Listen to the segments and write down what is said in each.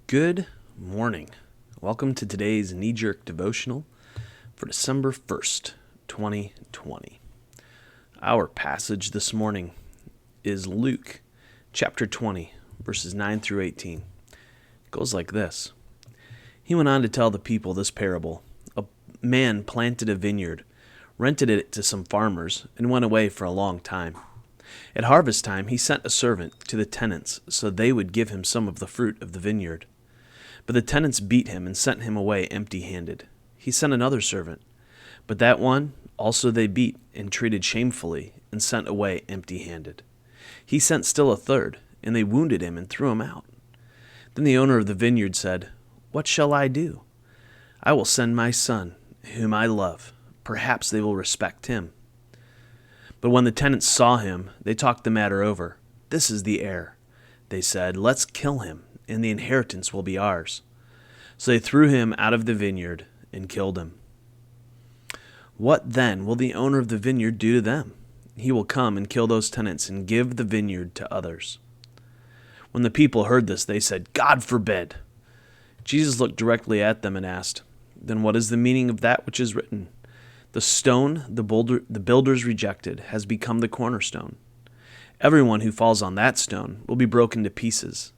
Good morning. Welcome to today's knee-jerk devotional for December 1st, 2020. Our passage this morning is Luke chapter 20, verses 9 through 18. It goes like this. He went on to tell the people this parable. A man planted a vineyard, rented it to some farmers, and went away for a long time. At harvest time, he sent a servant to the tenants so they would give him some of the fruit of the vineyard. But the tenants beat him and sent him away empty-handed. He sent another servant, but that one also they beat and treated shamefully and sent away empty-handed. He sent still a third, and they wounded him and threw him out. Then the owner of the vineyard said, "What shall I do? I will send my son, whom I love. Perhaps they will respect him." But when the tenants saw him, they talked the matter over. "This is the heir," they said. "Let's kill him, and the inheritance will be ours." So they threw him out of the vineyard and killed him. What then will the owner of the vineyard do to them? He will come and kill those tenants and give the vineyard to others. When the people heard this, they said, "God forbid." Jesus looked directly at them and asked, "Then what is the meaning of that which is written? The stone the builders rejected has become the cornerstone. Everyone who falls on that stone will be broken to pieces.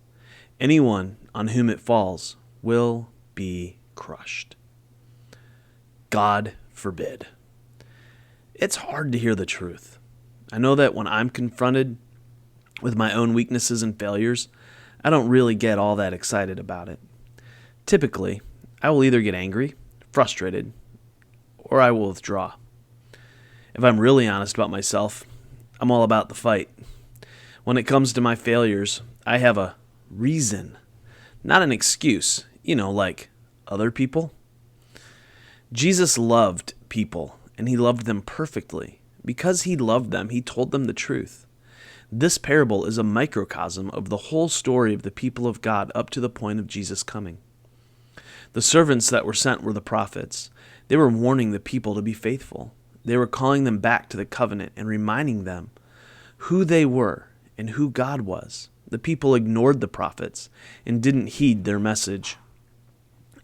Anyone on whom it falls will be crushed." God forbid. It's hard to hear the truth. I know that when I'm confronted with my own weaknesses and failures, I don't really get all that excited about it. Typically, I will either get angry, frustrated, or I will withdraw. If I'm really honest about myself, I'm all about the fight. When it comes to my failures, I have a reason, not an excuse, like other people. Jesus loved people, and he loved them perfectly. Because he loved them, he told them the truth. This parable is a microcosm of the whole story of the people of God up to the point of Jesus coming. The servants that were sent were the prophets. They were warning the people to be faithful. They were calling them back to the covenant and reminding them who they were and who God was. The people ignored the prophets and didn't heed their message.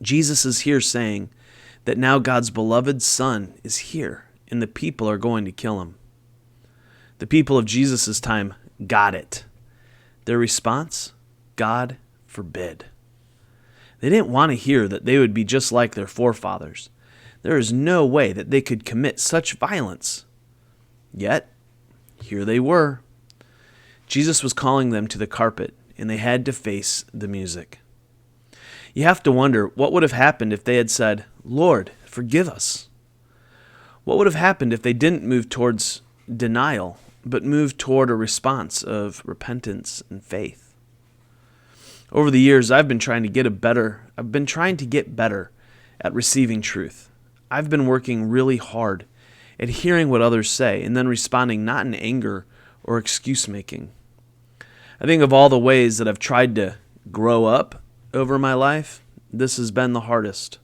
Jesus is here saying that now God's beloved Son is here and the people are going to kill him. The people of Jesus' time got it. Their response? God forbid. They didn't want to hear that they would be just like their forefathers. There is no way that they could commit such violence. Yet, here they were. Jesus was calling them to the carpet, and they had to face the music. You have to wonder what would have happened if they had said, "Lord, forgive us." What would have happened if they didn't move towards denial, but moved toward a response of repentance and faith? Over the years, I've been trying to get better at receiving truth. I've been working really hard at hearing what others say and then responding not in anger or excuse making. I think of all the ways that I've tried to grow up over my life, this has been the hardest.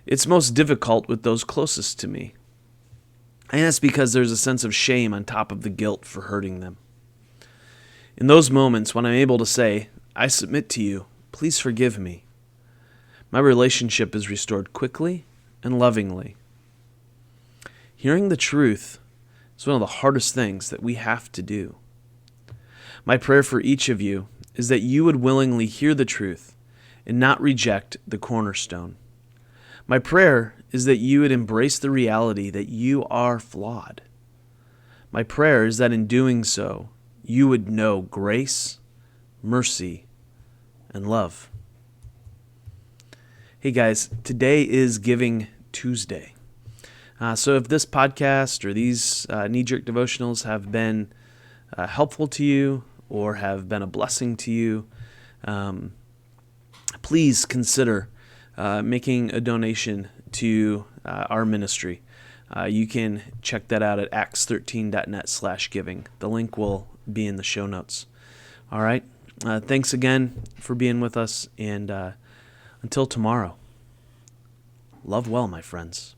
It's most difficult with those closest to me. And that's because there's a sense of shame on top of the guilt for hurting them. In those moments when I'm able to say, "I submit to you, please forgive me," my relationship is restored quickly and lovingly. Hearing the truth is one of the hardest things that we have to do. My prayer for each of you is that you would willingly hear the truth and not reject the cornerstone. My prayer is that you would embrace the reality that you are flawed. My prayer is that in doing so, you would know grace, mercy, and love. Hey guys, today is Giving Tuesday. So if this podcast or these knee-jerk devotionals have been helpful to you or have been a blessing to you, please consider making a donation to our ministry. You can check that out at acts13.net/giving. The link will be in the show notes. All right. Thanks again for being with us, and until tomorrow, love well, my friends.